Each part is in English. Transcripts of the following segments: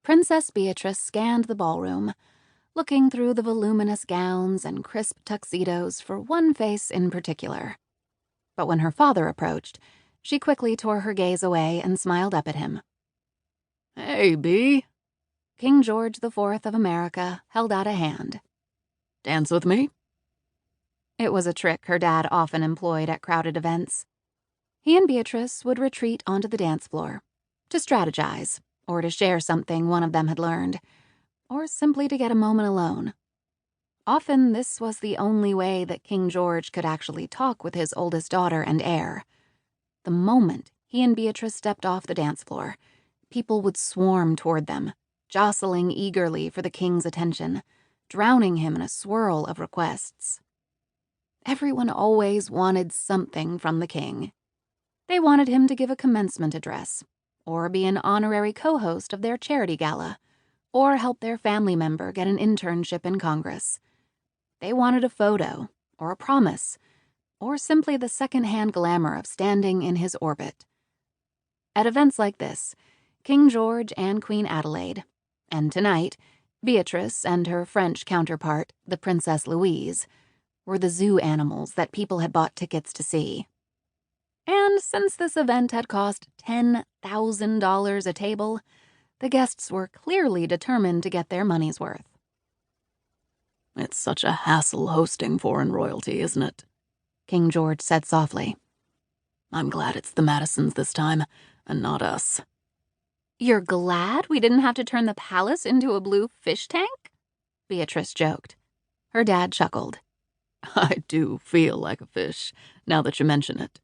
Princess Beatrice scanned the ballroom, looking through the voluminous gowns and crisp tuxedos for one face in particular. But when her father approached, she quickly tore her gaze away and smiled up at him. "Hey, Bea." King George IV of America held out a hand. "Dance with me?" It was a trick her dad often employed at crowded events. He and Beatrice would retreat onto the dance floor to strategize or to share something one of them had learned, or simply to get a moment alone. Often this was the only way that King George could actually talk with his oldest daughter and heir. The moment he and Beatrice stepped off the dance floor, people would swarm toward them, jostling eagerly for the king's attention, drowning him in a swirl of requests. Everyone always wanted something from the king. They wanted him to give a commencement address, or be an honorary co-host of their charity gala, or help their family member get an internship in Congress. They wanted a photo, or a promise, or simply the second-hand glamour of standing in his orbit. At events like this, King George and Queen Adelaide, and tonight, Beatrice and her French counterpart, the Princess Louise, were the zoo animals that people had bought tickets to see. And since this event had cost $10,000 a table, the guests were clearly determined to get their money's worth. "It's such a hassle hosting foreign royalty, isn't it?" King George said softly. "I'm glad it's the Madisons this time, and not us." "You're glad we didn't have to turn the palace into a blue fish tank?" Beatrice joked. Her dad chuckled. "I do feel like a fish, now that you mention it."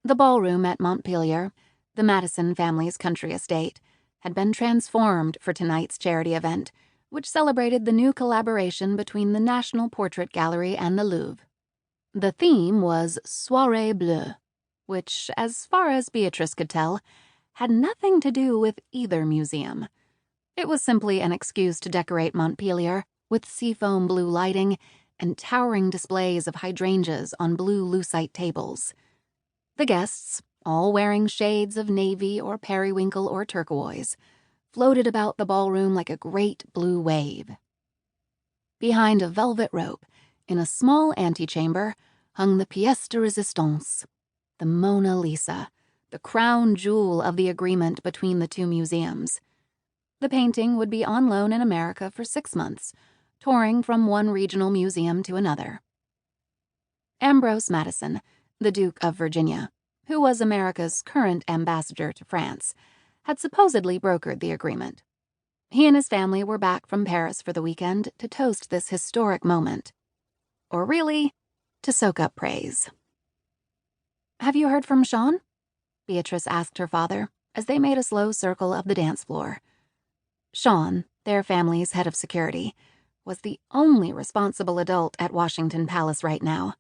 The ballroom at Montpelier, the Madison family's country estate, had been transformed for tonight's charity event, which celebrated the new collaboration between the National Portrait Gallery and the Louvre. The theme was Soirée Bleue, which, as far as Beatrice could tell, had nothing to do with either museum. It was simply an excuse to decorate Montpelier with seafoam blue lighting and towering displays of hydrangeas on blue lucite tables. The guests, all wearing shades of navy or periwinkle or turquoise, floated about the ballroom like a great blue wave. Behind a velvet rope, in a small antechamber, hung the pièce de résistance, the Mona Lisa, the crown jewel of the agreement between the two museums. The painting would be on loan in America for 6 months, touring from one regional museum to another. Ambrose Madison, the Duke of Virginia, who was America's current ambassador to France, had supposedly brokered the agreement. He and his family were back from Paris for the weekend to toast this historic moment. Or really, to soak up praise. "Have you heard from Sean?" Beatrice asked her father as they made a slow circle of the dance floor. Sean, their family's head of security, was the only responsible adult at Washington Palace right now.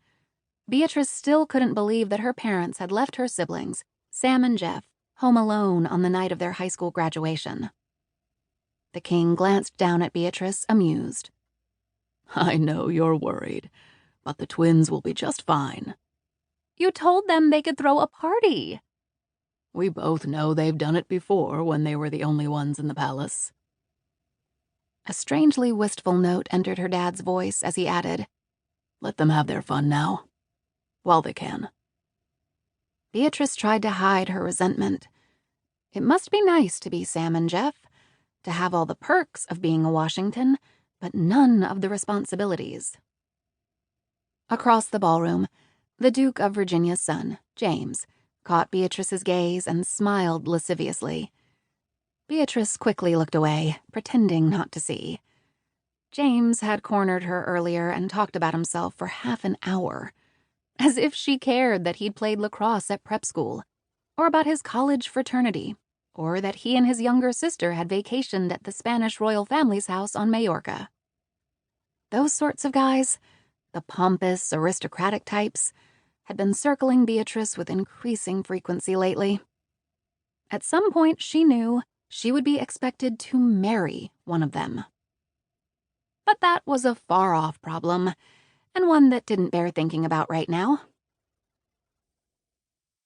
Beatrice still couldn't believe that her parents had left her siblings, Sam and Jeff, home alone on the night of their high school graduation. The king glanced down at Beatrice, amused. "I know you're worried, but the twins will be just fine." "You told them they could throw a party." "We both know they've done it before when they were the only ones in the palace." A strangely wistful note entered her dad's voice as he added, "Let them have their fun now, while they can." Beatrice tried to hide her resentment. It must be nice to be Sam and Jeff, to have all the perks of being a Washington, but none of the responsibilities. Across the ballroom, the Duke of Virginia's son, James, caught Beatrice's gaze and smiled lasciviously. Beatrice quickly looked away, pretending not to see. James had cornered her earlier and talked about himself for half an hour, as if she cared that he'd played lacrosse at prep school, or about his college fraternity, or that he and his younger sister had vacationed at the Spanish royal family's house on Majorca. Those sorts of guys, the pompous, aristocratic types, had been circling Beatrice with increasing frequency lately. At some point, she knew she would be expected to marry one of them. But that was a far-off problem, and one that didn't bear thinking about right now.